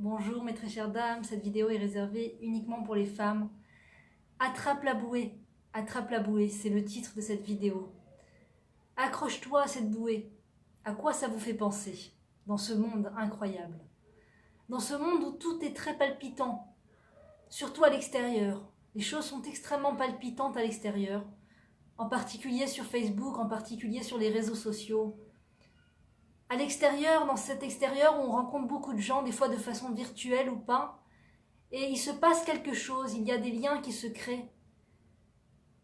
Bonjour mes très chères dames, cette vidéo est réservée uniquement pour les femmes. Attrape la bouée, c'est le titre de cette vidéo. Accroche-toi à cette bouée. À quoi ça vous fait penser dans ce monde incroyable? Dans ce monde où tout est très palpitant, surtout à l'extérieur. Les choses sont extrêmement palpitantes à l'extérieur, en particulier sur Facebook, en particulier sur les réseaux sociaux. À l'extérieur, dans cet extérieur, on rencontre beaucoup de gens, des fois de façon virtuelle ou pas, et il se passe quelque chose, il y a des liens qui se créent.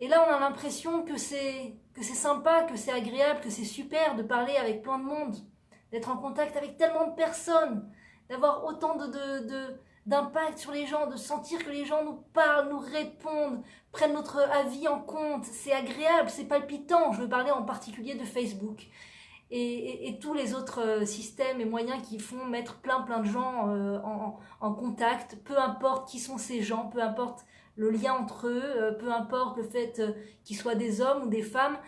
Et là, on a l'impression que c'est sympa, que c'est agréable, que c'est super de parler avec plein de monde, d'être en contact avec tellement de personnes, d'avoir autant d'impact sur les gens, de sentir que les gens nous parlent, nous répondent, prennent notre avis en compte. C'est agréable, c'est palpitant. Je veux parler en particulier de Facebook. Et tous les autres systèmes et moyens qui font mettre plein de gens en contact, peu importe qui sont ces gens, peu importe le lien entre eux, peu importe le fait qu'ils soient des hommes ou des femmes,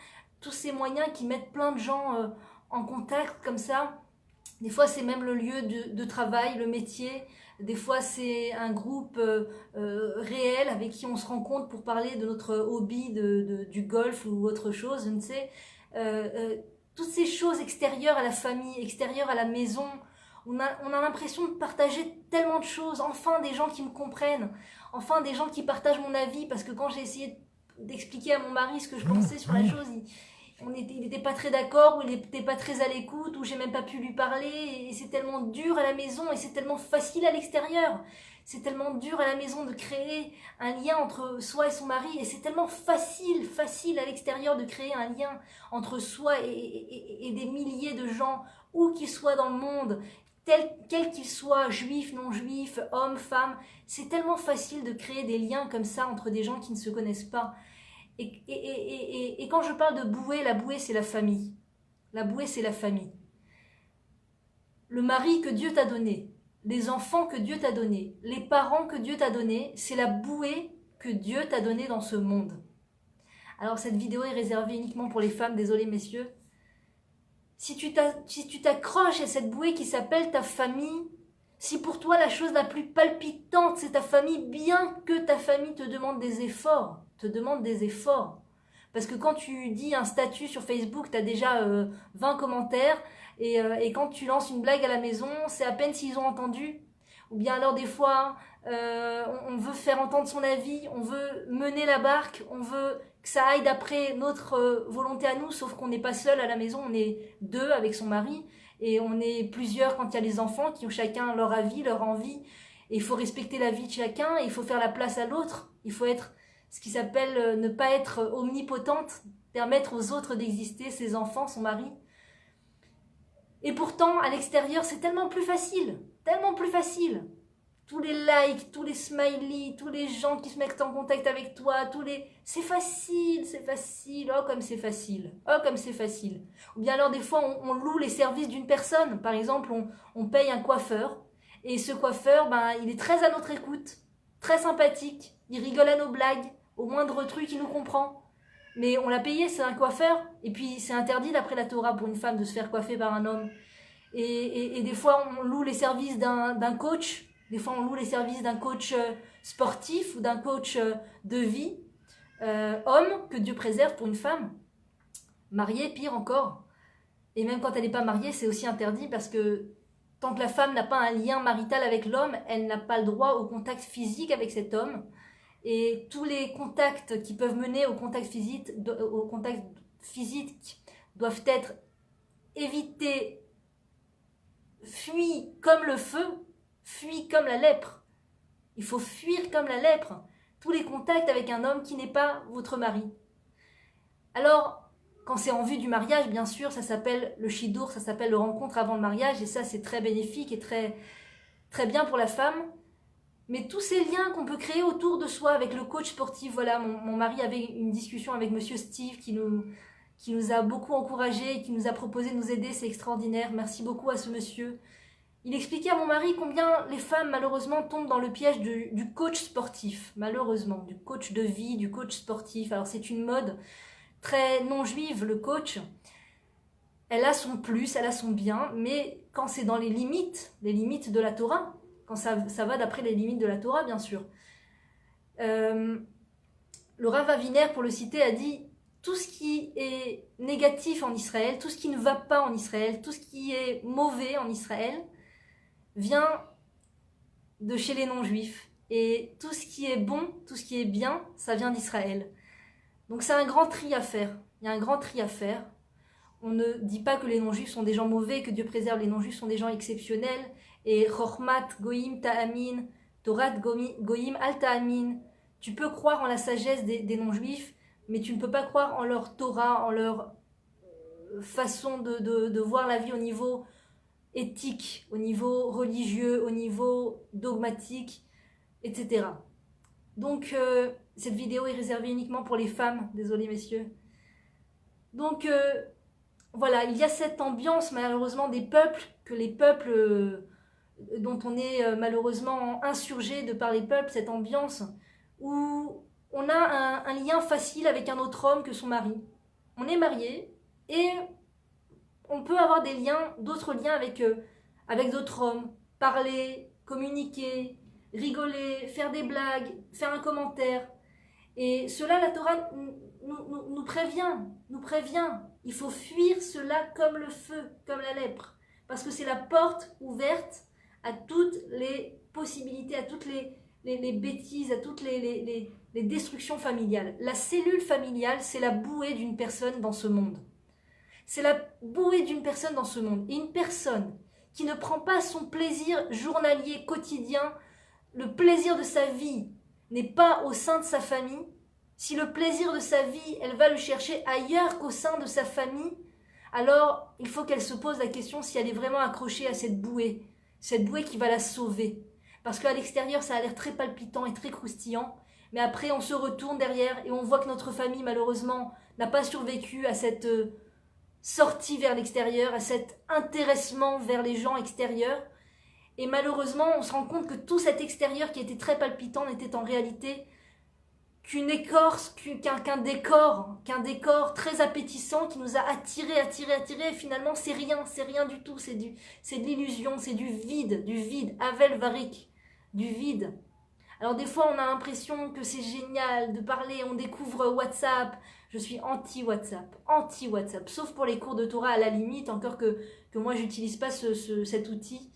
tous ces moyens qui mettent plein de gens en contact comme ça. Des fois c'est même le lieu de travail, le métier, des fois c'est un groupe réel avec qui on se rencontre pour parler de notre hobby du golf ou autre chose, je ne sais. Euh, euh, Toutes ces choses extérieures à la famille, extérieures à la maison, on a l'impression de partager tellement de choses, enfin des gens qui me comprennent, enfin des gens qui partagent mon avis, parce que quand j'ai essayé d'expliquer à mon mari ce que je pensais sur la chose, il n'était pas très d'accord, ou il n'était pas très à l'écoute, ou j'ai même pas pu lui parler, et c'est tellement dur à la maison, et c'est tellement facile à l'extérieur. C'est tellement dur à la maison de créer un lien entre soi et son mari, et c'est tellement facile à l'extérieur de créer un lien entre soi et des milliers de gens, où qu'ils soient dans le monde, quels qu'ils soient, juifs, non juifs, hommes, femmes. C'est tellement facile de créer des liens comme ça entre des gens qui ne se connaissent pas. Et quand je parle de bouée, la bouée c'est la famille. La bouée c'est la famille. Le mari que Dieu t'a donné, les enfants que Dieu t'a donnés, les parents que Dieu t'a donnés, c'est la bouée que Dieu t'a donnée dans ce monde. Alors cette vidéo est réservée uniquement pour les femmes, désolé messieurs. Si tu t'accroches à cette bouée qui s'appelle ta famille, si pour toi la chose la plus palpitante c'est ta famille, bien que ta famille te demande des efforts, parce que quand tu dis un statut sur Facebook, tu as déjà 20 commentaires, et quand tu lances une blague à la maison, c'est à peine s'ils ont entendu. Ou bien alors des fois, on veut faire entendre son avis, on veut mener la barque, on veut que ça aille d'après notre volonté à nous, sauf qu'on n'est pas seul à la maison, on est deux avec son mari, et on est plusieurs quand il y a les enfants qui ont chacun leur avis, leur envie, et il faut respecter la vie de chacun, et il faut faire la place à l'autre, il faut être ce qui s'appelle ne pas être omnipotente, permettre aux autres d'exister, ses enfants, son mari. Et pourtant, à l'extérieur, c'est tellement plus facile, tellement plus facile. Tous les likes, tous les smileys, tous les gens qui se mettent en contact avec toi, c'est facile, c'est facile, oh comme c'est facile, oh comme c'est facile. Ou bien alors des fois, on loue les services d'une personne. Par exemple, on paye un coiffeur, et ce coiffeur, ben, il est très à notre écoute, très sympathique, il rigole à nos blagues, au moindre truc, il nous comprend. Mais on l'a payé, c'est un coiffeur, et puis c'est interdit d'après la Torah pour une femme de se faire coiffer par un homme. Et des fois, on loue les services d'un coach, des fois on loue les services d'un coach sportif ou d'un coach de vie, homme, que Dieu préserve pour une femme, mariée, pire encore. Et même quand elle n'est pas mariée, c'est aussi interdit parce que tant que la femme n'a pas un lien marital avec l'homme, elle n'a pas le droit au contact physique avec cet homme. Et tous les contacts qui peuvent mener au contact physique doivent être évités, fuis comme le feu, fuis comme la lèpre. Il faut fuir comme la lèpre tous les contacts avec un homme qui n'est pas votre mari. Alors, quand c'est en vue du mariage, bien sûr, ça s'appelle le shidur, ça s'appelle le rencontre avant le mariage, et ça c'est très bénéfique et très bien pour la femme. Mais tous ces liens qu'on peut créer autour de soi avec le coach sportif, voilà, mon mari avait une discussion avec monsieur Steve qui nous a beaucoup encouragés, qui nous a proposé de nous aider, c'est extraordinaire, merci beaucoup à ce monsieur. Il expliquait à mon mari combien les femmes malheureusement tombent dans le piège du coach sportif, malheureusement, du coach de vie, du coach sportif. Alors c'est une mode très non juive, le coach. Elle a son plus, elle a son bien, mais quand c'est dans les limites de la Torah, quand ça va d'après les limites de la Torah, bien sûr. Le Rav Aviner, pour le citer, a dit « Tout ce qui est négatif en Israël, tout ce qui ne va pas en Israël, tout ce qui est mauvais en Israël, vient de chez les non-juifs. Et tout ce qui est bon, tout ce qui est bien, ça vient d'Israël. » Donc c'est un grand tri à faire. Il y a un grand tri à faire. On ne dit pas que les non-juifs sont des gens mauvais, que Dieu préserve. Les non-juifs sont des gens exceptionnels. Et Chochmat Goïm Ta'amin, Torat Goïm Al Ta'amin. Tu peux croire en la sagesse des non-juifs, mais tu ne peux pas croire en leur Torah, en leur façon de voir la vie au niveau éthique, au niveau religieux, au niveau dogmatique, etc. Donc, cette vidéo est réservée uniquement pour les femmes. Désolé, messieurs. Donc, voilà, il y a cette ambiance, malheureusement, des peuples, que les peuples dont on est malheureusement insurgé de par les peuples, cette ambiance où on a un lien facile avec un autre homme que son mari. On est marié et on peut avoir des liens, d'autres liens avec d'autres hommes, parler, communiquer, rigoler, faire des blagues, faire un commentaire. Et cela, la Torah nous prévient. Il faut fuir cela comme le feu, comme la lèpre. Parce que c'est la porte ouverte à toutes les possibilités, à toutes les bêtises, à toutes les destructions familiales. La cellule familiale, c'est la bouée d'une personne dans ce monde. C'est la bouée d'une personne dans ce monde. Et une personne qui ne prend pas son plaisir journalier, quotidien, le plaisir de sa vie n'est pas au sein de sa famille, si le plaisir de sa vie, elle va le chercher ailleurs qu'au sein de sa famille, alors il faut qu'elle se pose la question si elle est vraiment accrochée à cette bouée qui va la sauver. Parce qu'à l'extérieur, ça a l'air très palpitant et très croustillant, mais après on se retourne derrière et on voit que notre famille, malheureusement, n'a pas survécu à cette sortie vers l'extérieur, à cet intéressement vers les gens extérieurs. Et malheureusement, on se rend compte que tout cet extérieur qui était très palpitant n'était en réalité qu'une écorce, qu'un décor très appétissant qui nous a attirés, et finalement c'est rien du tout, c'est de l'illusion, c'est du vide, Avel Varik, du vide. Alors des fois on a l'impression que c'est génial de parler, on découvre WhatsApp, je suis anti-WhatsApp, sauf pour les cours de Torah à la limite, encore que moi j'utilise pas cet outil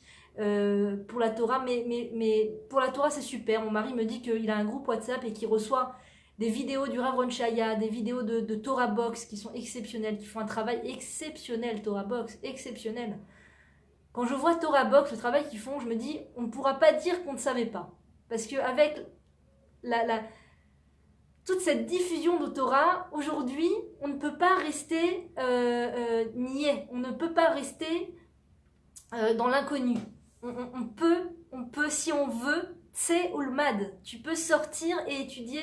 pour la Torah, mais pour la Torah c'est super. Mon mari me dit qu'il a un groupe WhatsApp et qu'il reçoit des vidéos du Rav Ron Shaya, des vidéos de Torah Box qui sont exceptionnelles, qui font un travail exceptionnel, Torah Box, exceptionnel. Quand je vois Torah Box, le travail qu'ils font, je me dis, on ne pourra pas dire qu'on ne savait pas. Parce qu'avec toute cette diffusion de Torah, aujourd'hui, on ne peut pas rester niais, on ne peut pas rester dans l'inconnu. On peut, si on veut, tse ulmad, tu peux sortir et étudier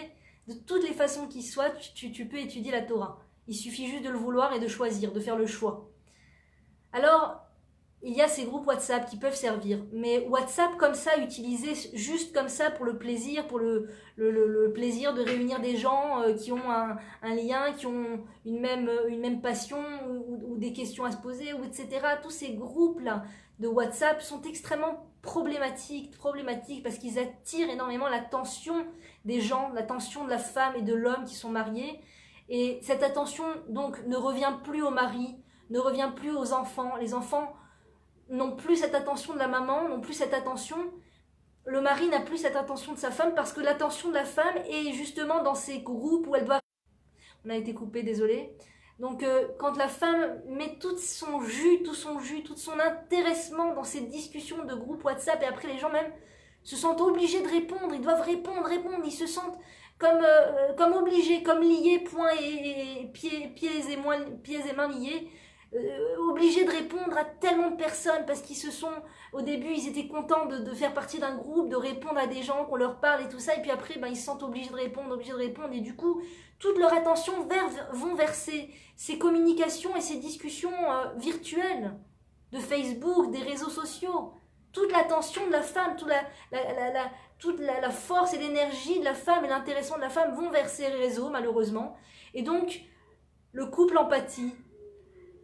de toutes les façons qui soient, tu peux étudier la Torah. Il suffit juste de le vouloir et de choisir, de faire le choix. Alors, il y a ces groupes WhatsApp qui peuvent servir, mais WhatsApp comme ça, utilisé juste comme ça pour le plaisir, pour le plaisir de réunir des gens qui ont un lien, qui ont une même passion ou des questions à se poser, ou etc. Tous ces groupes-là de WhatsApp sont extrêmement problématiques parce qu'ils attirent énormément l'attention des gens, l'attention de la femme et de l'homme qui sont mariés. Et cette attention donc ne revient plus au mari, ne revient plus aux enfants. Les enfants n'ont plus cette attention de la maman, n'ont plus cette attention. Le mari n'a plus cette attention de sa femme parce que l'attention de la femme est justement dans ces groupes où elle doit... On a été coupé, désolé. Donc quand la femme met tout son jus, tout son intéressement dans ces discussions de groupe WhatsApp, et après les gens même se sentent obligés de répondre, ils doivent répondre, ils se sentent comme obligés, comme liés, poings et pieds et mains liés, obligés de répondre à tellement de personnes parce qu'ils se sont, au début ils étaient contents de faire partie d'un groupe, de répondre à des gens, qu'on leur parle et tout ça, et puis après ils se sentent obligés de répondre, et du coup toute leur attention vont vers ces communications et ces discussions virtuelles de Facebook, des réseaux sociaux. Toute l'attention de la femme, toute la force et l'énergie de la femme et l'intéressement de la femme vont vers ces réseaux, malheureusement. Et donc, le couple empathie,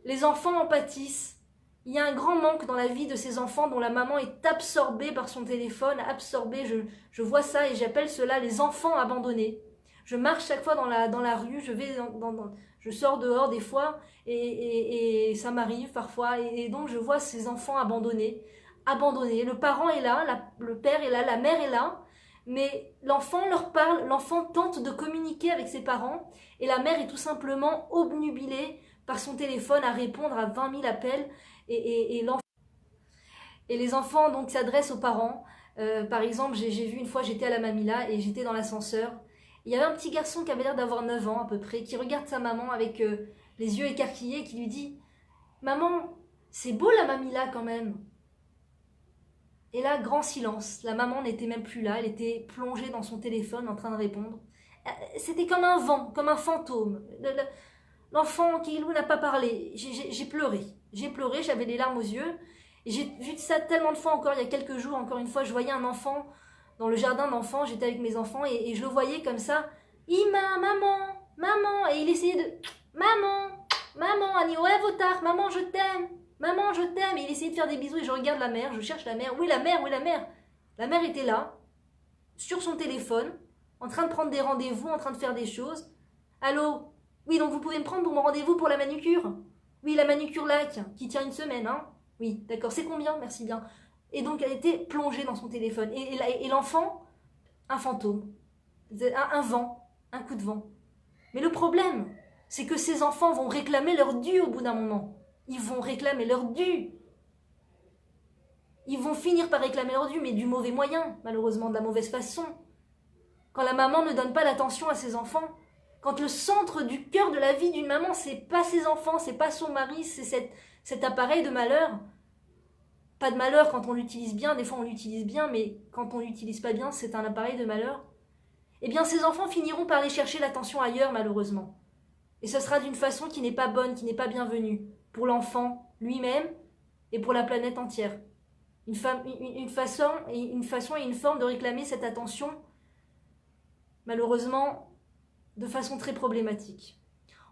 les enfants en pâtissent, Il y a un grand manque dans la vie de ces enfants dont la maman est absorbée par son téléphone, absorbée, je vois ça et j'appelle cela les enfants abandonnés. Je marche chaque fois dans la rue, je sors dehors des fois et ça m'arrive parfois et donc je vois ces enfants abandonnés. Le parent est là, le père est là, la mère est là, mais l'enfant leur parle, l'enfant tente de communiquer avec ses parents et la mère est tout simplement obnubilée par son téléphone à répondre à 20 000 appels et les enfants donc s'adressent aux parents. Par exemple, j'ai vu une fois, j'étais à la Mamila et j'étais dans l'ascenseur. Il y avait un petit garçon qui avait l'air d'avoir 9 ans à peu près, qui regarde sa maman avec les yeux écarquillés et qui lui dit « Maman, c'est beau la Mamila quand même !» Et là, grand silence. La maman n'était même plus là, elle était plongée dans son téléphone en train de répondre. C'était comme un vent, comme un fantôme. L'enfant qui n'a pas parlé. J'ai pleuré, j'avais les larmes aux yeux. Et j'ai vu ça tellement de fois encore, il y a quelques jours, encore une fois, je voyais un enfant dans le jardin d'enfants, j'étais avec mes enfants et je le voyais comme ça. Ima, maman, maman. Et il essayait de... Maman, Annie, ouais, Votar, maman, je t'aime. Maman, je t'aime. Et il essayait de faire des bisous et je regarde la mère, je cherche la mère. Oui, la mère, oui, la mère. La mère était là, sur son téléphone, en train de prendre des rendez-vous, en train de faire des choses. Allô? Oui, donc vous pouvez me prendre pour mon rendez-vous pour la manucure? Oui, la manucure lac, qui tient une semaine, hein? Oui, d'accord, c'est combien? Merci bien. Et donc elle était plongée dans son téléphone. Et l'enfant, un fantôme, un vent, un coup de vent. Mais le problème, c'est que ces enfants vont réclamer leur dû au bout d'un moment. Ils vont réclamer leur dû. Ils vont finir par réclamer leur dû, mais du mauvais moyen, malheureusement, de la mauvaise façon. Quand la maman ne donne pas l'attention à ses enfants, quand le centre du cœur de la vie d'une maman, c'est pas ses enfants, c'est pas son mari, c'est cet appareil de malheur. Pas de malheur quand on l'utilise bien, des fois on l'utilise bien, mais quand on l'utilise pas bien, c'est un appareil de malheur. Eh bien, ces enfants finiront par aller chercher l'attention ailleurs, malheureusement. Et ce sera d'une façon qui n'est pas bonne, qui n'est pas bienvenue, pour l'enfant lui-même et pour la planète entière. Une façon et une forme de réclamer cette attention, malheureusement, de façon très problématique.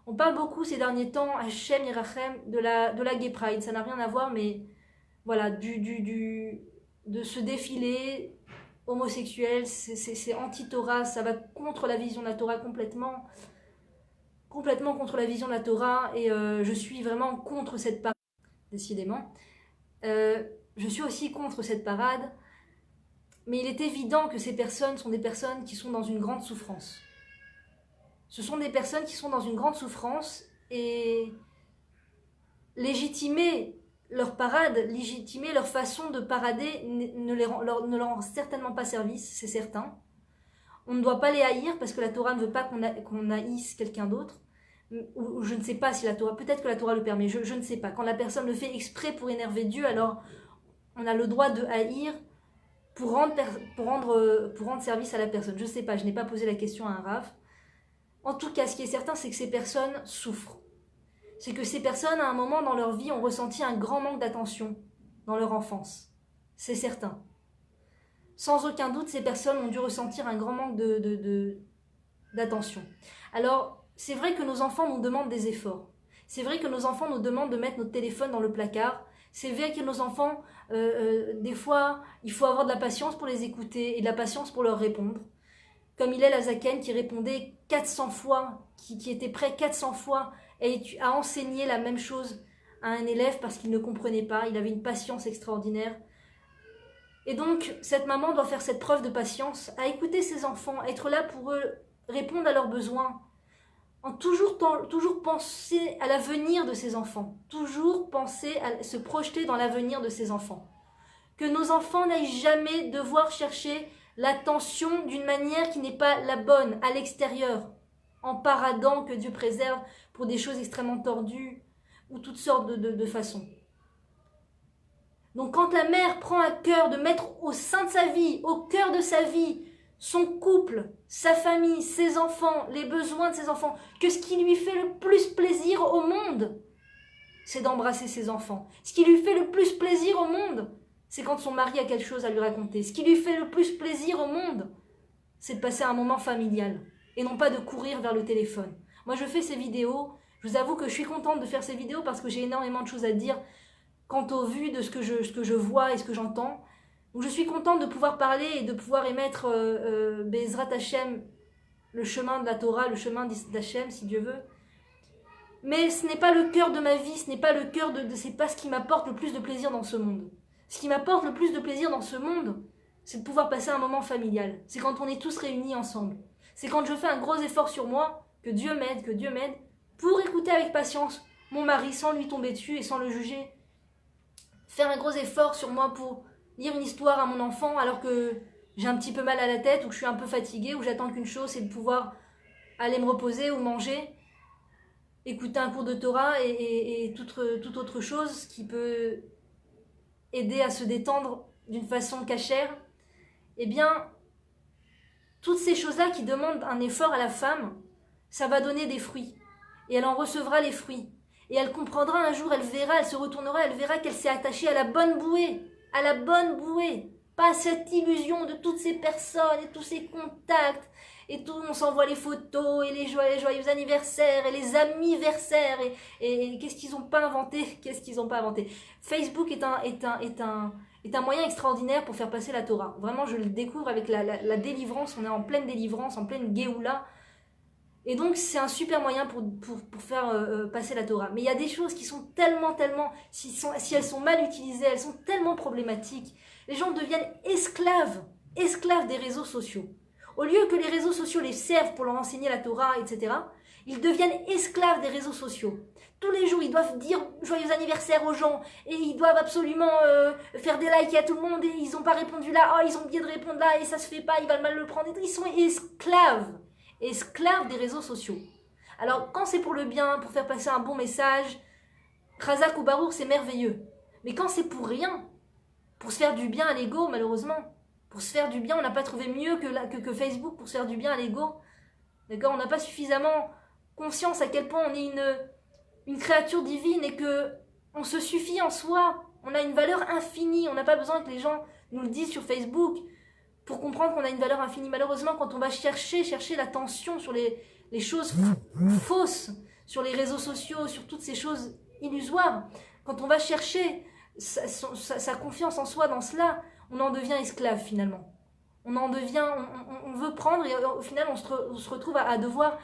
On parle beaucoup ces derniers temps, Hachem Yerachem, de la Gay Pride. Ça n'a rien à voir, mais voilà, de ce défilé homosexuel, c'est anti-Torah, ça va contre la vision de la Torah complètement contre la vision de la Torah, et je suis vraiment contre cette parade, décidément. Je suis aussi contre cette parade, mais il est évident que ces personnes sont des personnes qui sont dans une grande souffrance. Ce sont des personnes qui sont dans une grande souffrance, et légitimer leur parade, légitimer leur façon de parader ne leur rend certainement pas service, c'est certain. On ne doit pas les haïr parce que la Torah ne veut pas qu'on haïsse quelqu'un d'autre. Ou je ne sais pas si la Torah, peut-être que la Torah le permet, je ne sais pas. Quand la personne le fait exprès pour énerver Dieu, alors on a le droit de haïr pour rendre service à la personne. Je ne sais pas, je n'ai pas posé la question à un rav. En tout cas, ce qui est certain, c'est que ces personnes souffrent. C'est que ces personnes, à un moment dans leur vie, ont ressenti un grand manque d'attention dans leur enfance. C'est certain. Sans aucun doute, ces personnes ont dû ressentir un grand manque d'attention. Alors, c'est vrai que nos enfants nous demandent des efforts. C'est vrai que nos enfants nous demandent de mettre notre téléphone dans le placard. C'est vrai que nos enfants, des fois, il faut avoir de la patience pour les écouter et de la patience pour leur répondre. Comme Hillel Azaken qui répondait 400 fois, qui était prêt 400 fois à enseigner la même chose à un élève parce qu'il ne comprenait pas, il avait une patience extraordinaire. Et donc, cette maman doit faire cette preuve de patience, à écouter ses enfants, à être là pour eux, répondre à leurs besoins, en toujours penser à l'avenir de ses enfants, toujours penser à se projeter dans l'avenir de ses enfants. Que nos enfants n'aillent jamais devoir chercher l'attention d'une manière qui n'est pas la bonne, à l'extérieur, en paradant, que Dieu préserve, pour des choses extrêmement tordues, ou toutes sortes de façons. Donc quand la mère prend à cœur de mettre au sein de sa vie, au cœur de sa vie, son couple, sa famille, ses enfants, les besoins de ses enfants, que ce qui lui fait le plus plaisir au monde, c'est d'embrasser ses enfants. Ce qui lui fait le plus plaisir au monde, c'est quand son mari a quelque chose à lui raconter. Ce qui lui fait le plus plaisir au monde, c'est de passer un moment familial et non pas de courir vers le téléphone. Moi, je fais ces vidéos. Je vous avoue que je suis contente de faire ces vidéos parce que j'ai énormément de choses à dire. quant au vu de ce que je vois et ce que j'entends. Donc je suis contente de pouvoir parler et de pouvoir émettre Bezrat Hashem, le chemin de la Torah, le chemin d'Hachem, si Dieu veut. Mais ce n'est pas le cœur de ma vie, ce n'est pas le cœur c'est pas ce qui m'apporte le plus de plaisir dans ce monde. Ce qui m'apporte le plus de plaisir dans ce monde, c'est de pouvoir passer un moment familial. C'est quand on est tous réunis ensemble. C'est quand je fais un gros effort sur moi, que Dieu m'aide, pour écouter avec patience mon mari sans lui tomber dessus et sans le juger. Faire un gros effort sur moi pour lire une histoire à mon enfant alors que j'ai un petit peu mal à la tête ou que je suis un peu fatiguée ou j'attends qu'une chose, c'est de pouvoir aller me reposer ou manger, écouter un cours de Torah et toute autre chose qui peut aider à se détendre d'une façon cachère. Eh bien, toutes ces choses-là qui demandent un effort à la femme, ça va donner des fruits. Et elle en recevra les fruits. Et elle comprendra un jour, elle verra, elle se retournera, elle verra qu'elle s'est attachée à la bonne bouée. À la bonne bouée. Pas à cette illusion de toutes ces personnes et tous ces contacts. Et tout, on s'envoie les photos et les joyeux anniversaires et les amiversaires. Et qu'est-ce qu'ils n'ont pas inventé? Qu'est-ce qu'ils n'ont pas inventé? Facebook est un moyen extraordinaire pour faire passer la Torah. Vraiment, je le découvre avec la délivrance. On est en pleine délivrance, en pleine Géoula. Et donc, c'est un super moyen pour faire passer la Torah. Mais il y a des choses qui sont tellement, si elles sont mal utilisées, elles sont tellement problématiques. Les gens deviennent esclaves des réseaux sociaux. Au lieu que les réseaux sociaux les servent pour leur enseigner la Torah, etc., ils deviennent esclaves des réseaux sociaux. Tous les jours, ils doivent dire joyeux anniversaire aux gens et ils doivent absolument faire des likes à tout le monde et ils n'ont pas répondu là, oh, ils ont oublié de répondre là et ça se fait pas, ils veulent mal le prendre. Ils sont esclaves des réseaux sociaux. Alors, quand c'est pour le bien, pour faire passer un bon message, Chazak ou Baruch, c'est merveilleux. Mais quand c'est pour rien, pour se faire du bien à l'ego, malheureusement, pour se faire du bien, on n'a pas trouvé mieux que Facebook pour se faire du bien à l'ego. D'accord? On n'a pas suffisamment conscience à quel point on est une créature divine et que on se suffit en soi. On a une valeur infinie. On n'a pas besoin que les gens nous le disent sur Facebook pour comprendre qu'on a une valeur infinie. Malheureusement, quand on va chercher l'attention sur les choses fausses, sur les réseaux sociaux, sur toutes ces choses illusoires, quand on va chercher sa confiance en soi dans cela, on en devient esclave finalement. On veut prendre et au final on se retrouve à devoir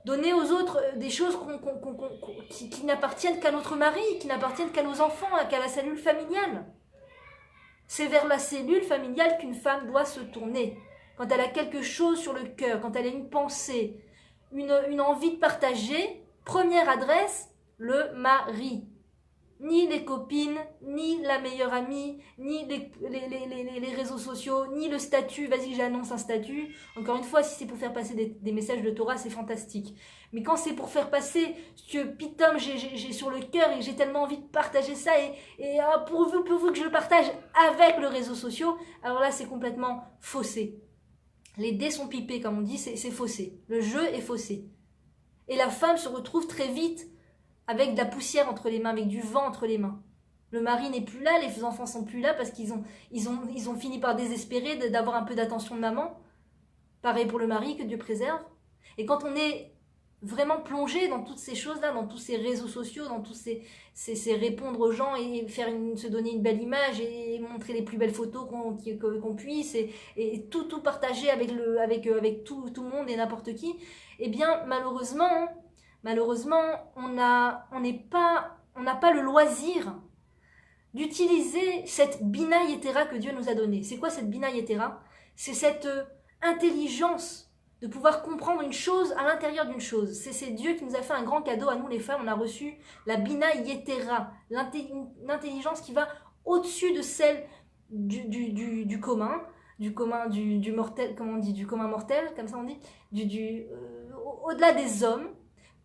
donner aux autres des choses qui n'appartiennent qu'à notre mari, qui n'appartiennent qu'à nos enfants, qu'à la cellule familiale. C'est vers la cellule familiale qu'une femme doit se tourner. Quand elle a quelque chose sur le cœur, quand elle a une pensée, une envie de partager, première adresse, le mari. Ni les copines, ni la meilleure amie, ni les réseaux sociaux, ni le statut, vas-y j'annonce un statut. Encore une fois, si c'est pour faire passer des messages de Torah, c'est fantastique. Mais quand c'est pour faire passer ce que pitom j'ai sur le cœur et j'ai tellement envie de partager ça et pourvu que je le partage avec le réseau social, alors là c'est complètement faussé. Les dés sont pipés comme on dit, c'est faussé. Le jeu est faussé. Et la femme se retrouve très vite avec de la poussière entre les mains, avec du vent entre les mains. Le mari n'est plus là, les enfants sont plus là parce qu'ils ont fini par désespérer d'avoir un peu d'attention de maman. Pareil pour le mari, que Dieu préserve. Et quand on est vraiment plongé dans toutes ces choses-là, dans tous ces réseaux sociaux, dans tous ces répondre aux gens et se donner une belle image et montrer les plus belles photos qu'on puisse et tout partager avec tout le monde et n'importe qui, eh bien malheureusement, on n'a pas le loisir d'utiliser cette Bina Yetera que Dieu nous a donnée. C'est quoi cette Bina Yetera? C'est cette intelligence de pouvoir comprendre une chose à l'intérieur d'une chose. C'est Dieu qui nous a fait un grand cadeau à nous les femmes. On a reçu la Bina Yetera, l'intelligence qui va au-dessus de celle du commun, du mortel, comment on dit, du commun mortel, comme ça on dit, au-delà des hommes,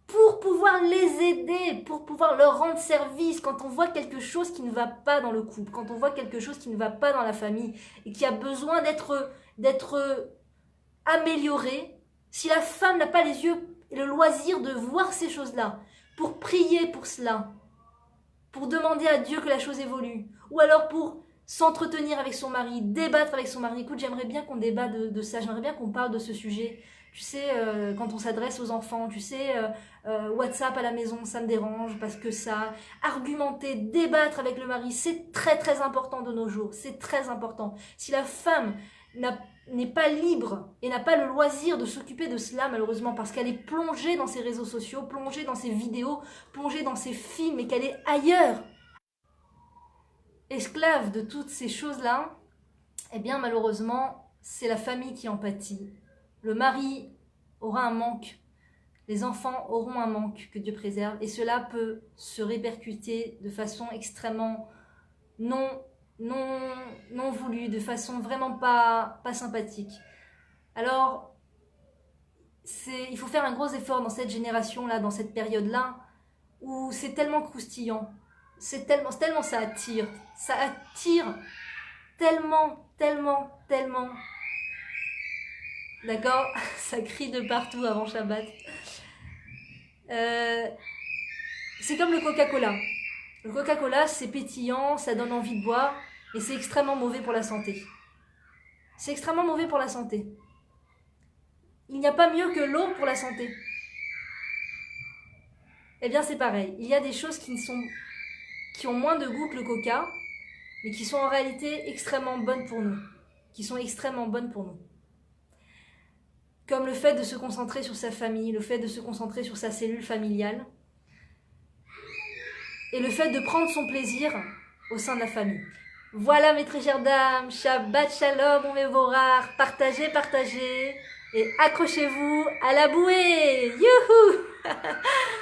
pour pouvoir les aider, pour pouvoir leur rendre service quand on voit quelque chose qui ne va pas dans le couple, quand on voit quelque chose qui ne va pas dans la famille et qui a besoin d'être amélioré. Si la femme n'a pas les yeux et le loisir de voir ces choses-là, pour prier pour cela, pour demander à Dieu que la chose évolue, ou alors pour s'entretenir avec son mari, débattre avec son mari. Écoute, j'aimerais bien qu'on débatte de ça, j'aimerais bien qu'on parle de ce sujet, Tu sais, quand on s'adresse aux enfants, tu sais, WhatsApp à la maison, ça me dérange parce que ça, argumenter, débattre avec le mari, c'est très très important de nos jours, c'est très important. Si la femme n'est pas libre et n'a pas le loisir de s'occuper de cela, malheureusement, parce qu'elle est plongée dans ses réseaux sociaux, plongée dans ses vidéos, plongée dans ses films et qu'elle est ailleurs, esclave de toutes ces choses-là, eh bien malheureusement, c'est la famille qui en pâtit. Le mari aura un manque, les enfants auront un manque, que Dieu préserve, et cela peut se répercuter de façon extrêmement non voulue, de façon vraiment pas sympathique. Alors, il faut faire un gros effort dans cette génération-là, dans cette période-là, où c'est tellement croustillant, c'est tellement ça attire tellement, d'accord, ça crie de partout avant Shabbat. C'est comme le Coca-Cola. Le Coca-Cola, c'est pétillant, ça donne envie de boire, mais c'est extrêmement mauvais pour la santé. C'est extrêmement mauvais pour la santé. Il n'y a pas mieux que l'eau pour la santé. Eh bien, c'est pareil. Il y a des choses qui ont moins de goût que le Coca, mais qui sont en réalité extrêmement bonnes pour nous. Comme le fait de se concentrer sur sa famille, le fait de se concentrer sur sa cellule familiale, et le fait de prendre son plaisir au sein de la famille. Voilà mes très chères dames, Shabbat Shalom, on mévorard, partagez, et accrochez-vous à la bouée. Youhou